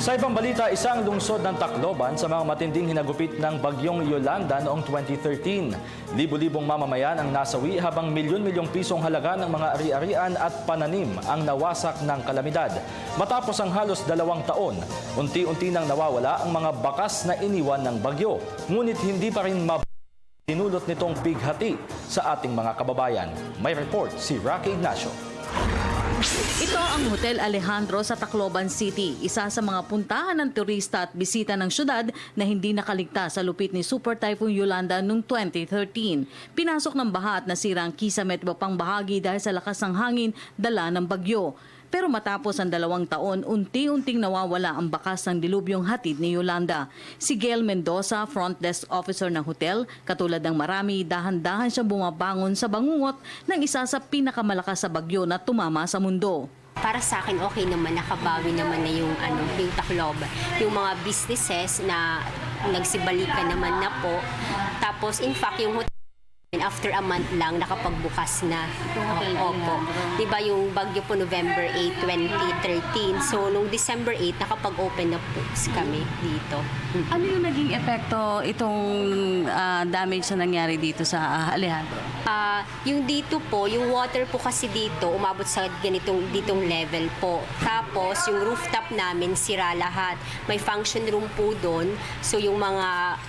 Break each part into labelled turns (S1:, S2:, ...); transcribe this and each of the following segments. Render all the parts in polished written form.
S1: Sa ibang balita, isang lungsod ng Tacloban sa mga matinding hinagupit ng bagyong Yolanda noong 2013. Libo-libong mamamayan ang nasawi habang milyon-milyong pisong halaga ng mga ari-arian at pananim ang nawasak ng kalamidad. Matapos ang halos 2 taon, unti-unti nang nawawala ang mga bakas na iniwan ng bagyo. Ngunit hindi pa rin dinulot nitong bighati sa ating mga kababayan. May report si Rocky Ignacio.
S2: Ito ang Hotel Alejandro sa Tacloban City, isa sa mga puntahan ng turista at bisita ng syudad na hindi nakaligtas sa lupit ni Super Typhoon Yolanda noong 2013. Pinasok ng baha at nasira ang kisame at iba pang bahagi dahil sa lakas ng hangin dala ng bagyo. Pero matapos ang 2 taon, unti-unting nawawala ang bakas ng dilubyong hatid ni Yolanda. Si Gail Mendoza, front desk officer ng hotel, katulad ng marami, dahan-dahan siya bumabangon sa bangungot ng isa sa pinakamalakas sa bagyo na tumama sa mundo.
S3: Para sa akin, okay naman, nakabawi naman na yung Tacloban. Yung mga businesses na nagsibalikan naman na po. Tapos, in fact, yung hotel, after a month lang, nakapagbukas na. Opo. Diba yung bagyo po November 8, 2013. So, nung December 8, nakapag-open na po kami dito.
S2: Ano yung naging epekto itong damage na nangyari dito sa Alejandro?
S3: Yung dito po, yung water po kasi dito, umabot sa ditong level po. Tapos, yung rooftop namin, sira lahat. May function room po doon. So, yung mga,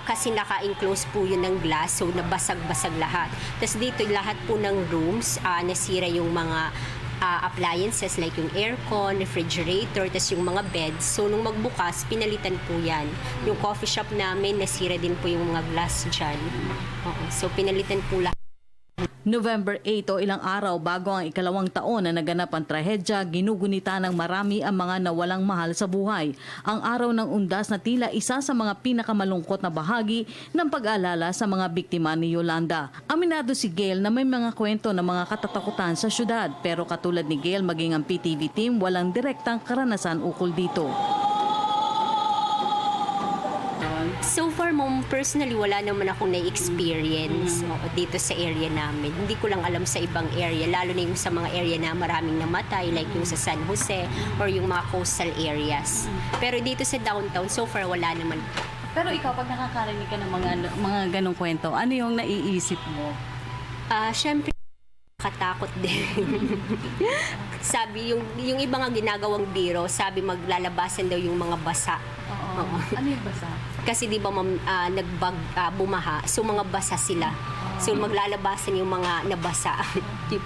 S3: kasi naka-enclose po yun ng glass, so nabasag-basag lahat. Tapos dito, lahat po ng rooms, nasira yung mga appliances like yung aircon, refrigerator, tas yung mga beds. So, nung magbukas, pinalitan po yan. Yung coffee shop namin, nasira din po yung mga glass dyan. So, pinalitan po lahat.
S2: November 8 o ilang araw bago ang 2 taon na naganap ang trahedya, ginugunita ng marami ang mga nawalang mahal sa buhay. Ang araw ng undas na tila isa sa mga pinakamalungkot na bahagi ng pag-aalala sa mga biktima ni Yolanda. Aminado si Gail na may mga kwento ng mga katatakutan sa syudad, pero katulad ni Gail maging ang PTV team, walang direktang karanasan ukol dito.
S3: So far, Mom, personally, wala naman akong na-experience dito sa area namin. Hindi ko lang alam sa ibang area, lalo na yung sa mga area na maraming namatay, like yung sa San Jose or yung mga coastal areas. Pero dito sa downtown, so far, wala naman.
S2: Pero ikaw, pag nakakarinig ka ng mga ganong kwento, ano yung naiisip mo?
S3: Syempre, katakot din. Sabi, yung iba nga ginagawang biro, sabi maglalabasan daw yung mga basa.
S2: Oo. Ano yung basa?
S3: Kasi di ba bumaha, so mga basa sila. So maglalabasan yung mga nabasa.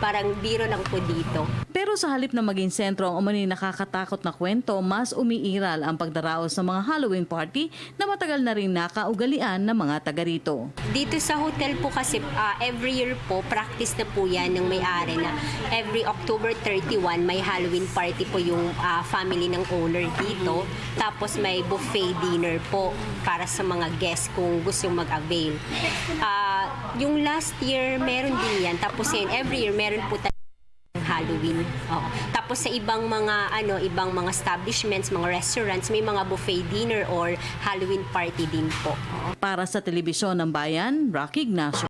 S3: Parang biro lang po dito.
S2: Pero sa halip na maging sentro ang umani nakakatakot na kwento, mas umiiral ang pagdaraos ng mga Halloween party na matagal na rin nakaugalian ng mga taga rito.
S3: Dito sa hotel po kasi every year po, practice na po yan ng may-ari na every October 31 may Halloween party po yung family ng owner dito. Tapos may buffet dinner po para sa mga guests kung gusto mag-avail. Yung last year, meron din yan. Tapos yan, every year, meron po Halloween. Tapos sa ibang mga establishments, mga restaurants, may mga buffet dinner or Halloween party din po.
S2: Para sa Telebisyon ng Bayan, Rocky Ignacio.